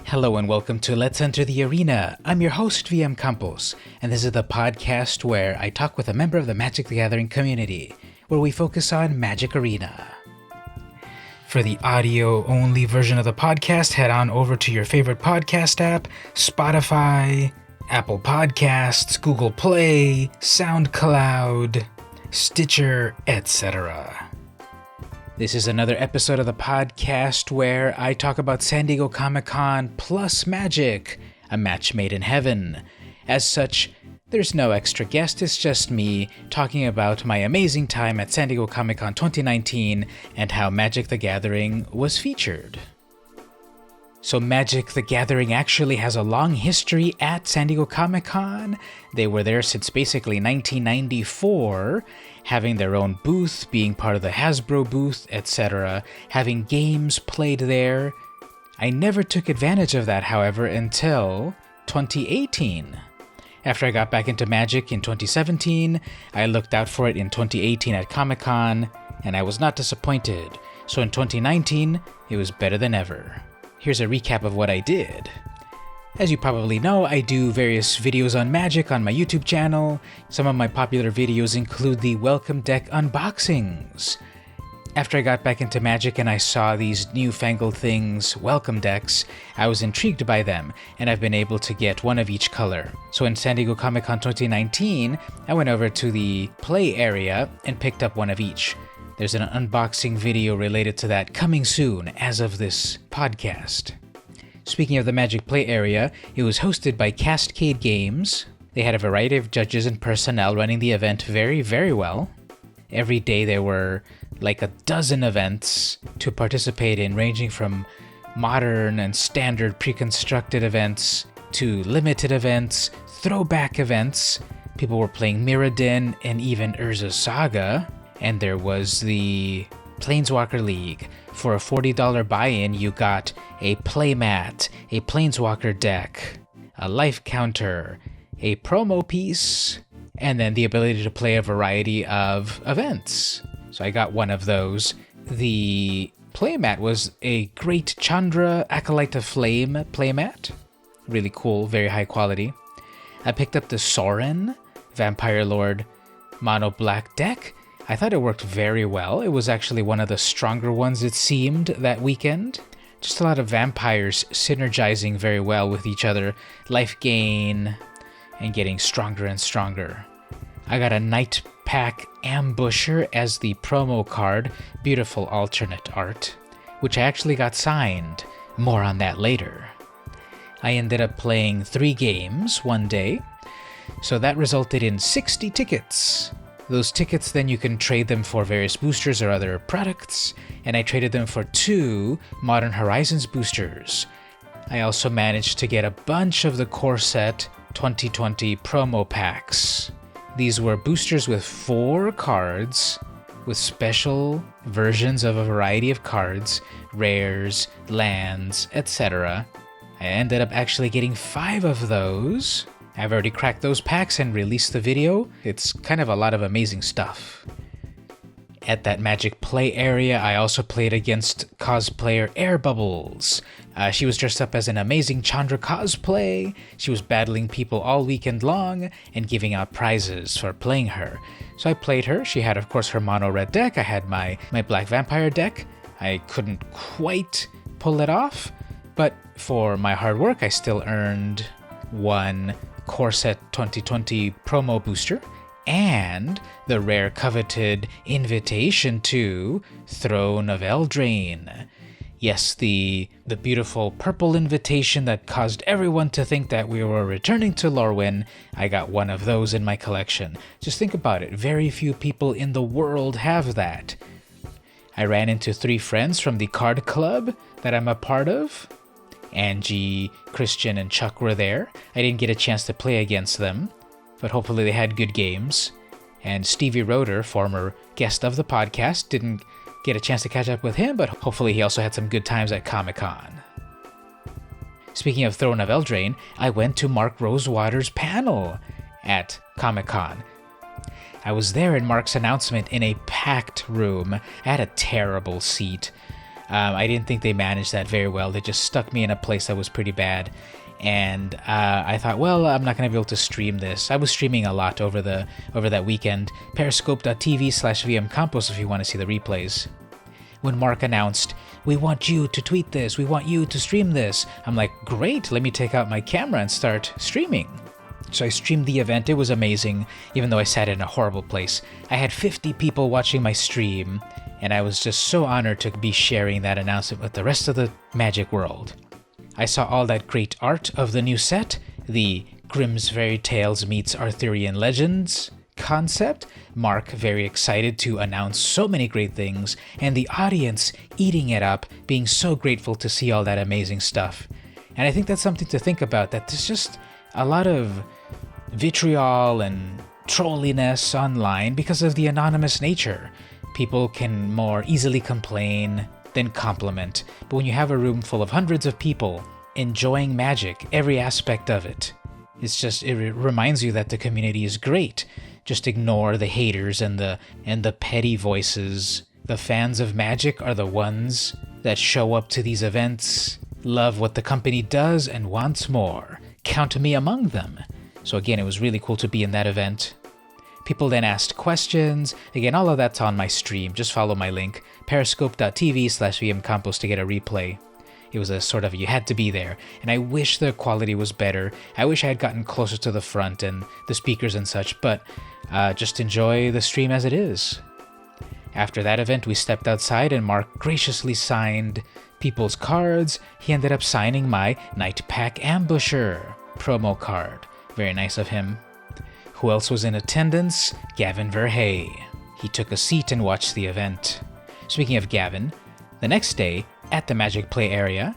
Hello and welcome to Let's Enter the Arena. I'm your host, vmcampos, and this is the podcast where I talk with a member of the Magic the Gathering community, where we focus on MtG Arena. For the audio-only version of the podcast, head on over to your favorite podcast app, Spotify, Apple Podcasts, Google Play, SoundCloud, Stitcher, etc. This is another episode of the podcast where I talk about San Diego Comic-Con plus Magic, a match made in heaven. As such, there's no extra guest, it's just me talking about my amazing time at San Diego Comic-Con 2019 and how Magic the Gathering was featured. So Magic the Gathering actually has a long history at San Diego Comic-Con. They were there since basically 1994, having their own booth, being part of the Hasbro booth, etc., having games played there. I never took advantage of that, however, until 2018. After I got back into Magic in 2017, I looked out for it in 2018 at Comic-Con, and I was not disappointed. So in 2019, it was better than ever. Here's a recap of what I did. As you probably know, I do various videos on Magic on my YouTube channel. Some of my popular videos include the Welcome Deck unboxings. After I got back into Magic and I saw these newfangled things, Welcome Decks, I was intrigued by them, and I've been able to get one of each color. So in San Diego Comic-Con 2019, I went over to the play area and picked up one of each. There's an unboxing video related to that coming soon as of this podcast. Speaking of the Magic Play area, it was hosted by Cascade Games. They had a variety of judges and personnel running the event very, very well. Every day there were like a dozen events to participate in, ranging from modern and standard pre-constructed events to limited events, throwback events. People were playing Mirrodin and even Urza's Saga. And there was the Planeswalker League. For a $40 buy-in, you got a playmat, a Planeswalker deck, a life counter, a promo piece, and then the ability to play a variety of events. So I got one of those. The playmat was a Great Chandra Acolyte of Flame playmat. Really cool, very high quality. I picked up the Sorin Vampire Lord Mono Black deck. I thought it worked very well. It was actually one of the stronger ones, it seemed, that weekend. Just a lot of vampires synergizing very well with each other, life gain, and getting stronger and stronger. I got a Night Pack Ambusher as the promo card, beautiful alternate art, which I actually got signed. More on that later. I ended up playing 3 games one day, so that resulted in 60 tickets. Those tickets, then you can trade them for various boosters or other products, and I traded them for 2 Modern Horizons boosters. I also managed to get a bunch of the Core Set 2020 promo packs. These were boosters with 4 cards, with special versions of a variety of cards, rares, lands, etc. I ended up actually getting 5 of those. I've already cracked those packs and released the video. It's kind of a lot of amazing stuff. At that Magic Play area, I also played against cosplayer Air Bubbles. She was dressed up as an amazing Chandra cosplay. She was battling people all weekend long and giving out prizes for playing her. So I played her. She had, of course, her mono red deck. I had my Black Vampire deck. I couldn't quite pull it off, but for my hard work, I still earned 1 Core Set 2020 promo booster, and the rare coveted invitation to Throne of Eldraine. Yes, the beautiful purple invitation that caused everyone to think that we were returning to Lorwyn. I got one of those in my collection. Just think about it, very few people in the world have that. I ran into 3 friends from the card club that I'm a part of. Angie, Christian, and Chuck were there. I didn't get a chance to play against them, but hopefully they had good games. And Stevie Roeder, former guest of the podcast, didn't get a chance to catch up with him, but hopefully he also had some good times at Comic-Con. Speaking of Throne of Eldraine, I went to Mark Rosewater's panel at Comic-Con. I was there in Mark's announcement in a packed room. I had a terrible seat. I didn't think they managed that very well. They just stuck me in a place that was pretty bad. And I thought, well, I'm not going to be able to stream this. I was streaming a lot over that weekend. Periscope.tv/vmcampos if you want to see the replays. When Mark announced, "We want you to tweet this, we want you to stream this," I'm like, great, let me take out my camera and start streaming. So I streamed the event. It was amazing, even though I sat in a horrible place. I had 50 people watching my stream, and I was just so honored to be sharing that announcement with the rest of the Magic world. I saw all that great art of the new set, the Grimm's Fairy Tales meets Arthurian Legends concept, Mark very excited to announce so many great things, and the audience eating it up, being so grateful to see all that amazing stuff. And I think that's something to think about, that there's just a lot of vitriol and trolliness online because of the anonymous nature. People can more easily complain than compliment, but when you have a room full of hundreds of people enjoying Magic, every aspect of it, it reminds you that the community is great. Just ignore the haters and the petty voices. The fans of Magic are the ones that show up to these events, love what the company does, and wants more. Count me among them. So again, it was really cool to be in that event. People then asked questions. Again, all of that's on my stream. Just follow my link, periscope.tv/vmcampos to get a replay. It was a sort of, you had to be there. And I wish the quality was better. I wish I had gotten closer to the front and the speakers and such, but just enjoy the stream as it is. After that event, we stepped outside and Mark graciously signed people's cards. He ended up signing my Night Pack Ambusher promo card. Very nice of him. Who else was in attendance? Gavin Verhey. He took a seat and watched the event. Speaking of Gavin, the next day at the Magic Play area,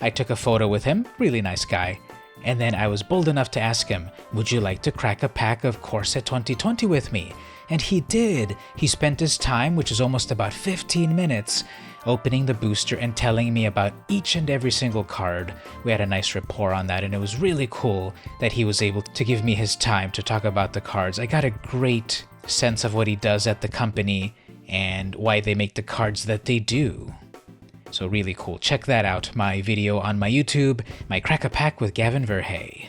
I took a photo with him, really nice guy, and then I was bold enough to ask him, would you like to crack a pack of Core Set 2020 with me? And he did. He spent his time, which is almost about 15 minutes, opening the booster and telling me about each and every single card. We had a nice rapport on that, and it was really cool that he was able to give me his time to talk about the cards. I got a great sense of what he does at the company and why they make the cards that they do. So really cool. Check that out, my video on my YouTube, my Crack a Pack with Gavin Verhey.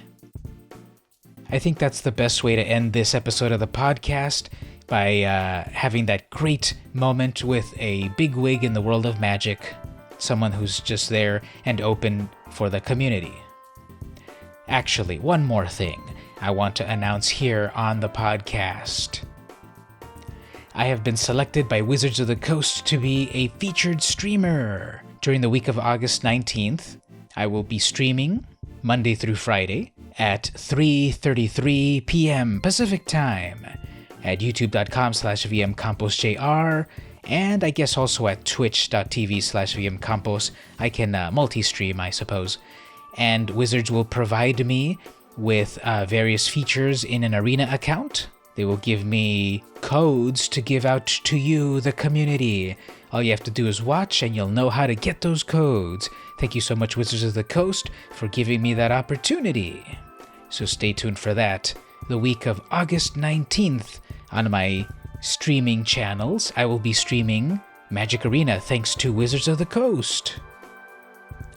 I think that's the best way to end this episode of the podcast, by having that great moment with a bigwig in the world of Magic, someone who's just there and open for the community. Actually, one more thing I want to announce here on the podcast. I have been selected by Wizards of the Coast to be a featured streamer. During the week of August 19th, I will be streaming Monday through Friday at 3:33 p.m. Pacific Time at youtube.com/vmcamposjr, and I guess also at twitch.tv/vmcampos. I can multi-stream, I suppose. And Wizards will provide me with various features in an Arena account. They will give me codes to give out to you, the community. All you have to do is watch and you'll know how to get those codes. Thank you so much, Wizards of the Coast, for giving me that opportunity. So stay tuned for that. The week of August 19th, on my streaming channels, I will be streaming Magic Arena thanks to Wizards of the Coast.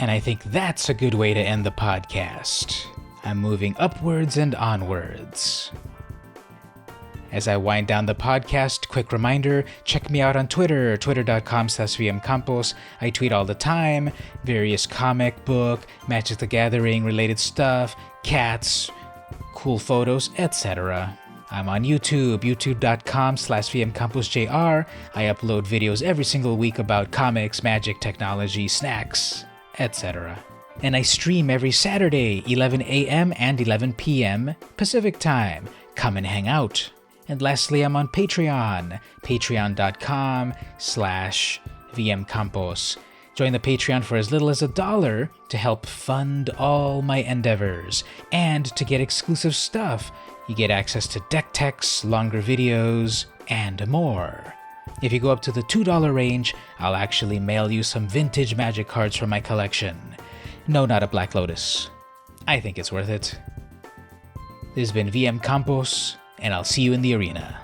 And I think that's a good way to end the podcast. I'm moving upwards and onwards. As I wind down the podcast, quick reminder, check me out on Twitter, twitter.com/vmcampos. I tweet all the time, various comic book, Magic the Gathering related stuff, cats, cool photos, etc. I'm on YouTube, youtube.com/vmcamposjr. I upload videos every single week about comics, magic, technology, snacks, etc. And I stream every Saturday, 11 a.m. and 11 p.m. Pacific Time. Come and hang out. And lastly, I'm on Patreon, patreon.com/vmcampos. Join the Patreon for as little as $1 to help fund all my endeavors. And to get exclusive stuff, you get access to deck techs, longer videos, and more. If you go up to the $2 range, I'll actually mail you some vintage Magic cards from my collection. No, not a Black Lotus. I think it's worth it. This has been VM Campos, and I'll see you in the arena.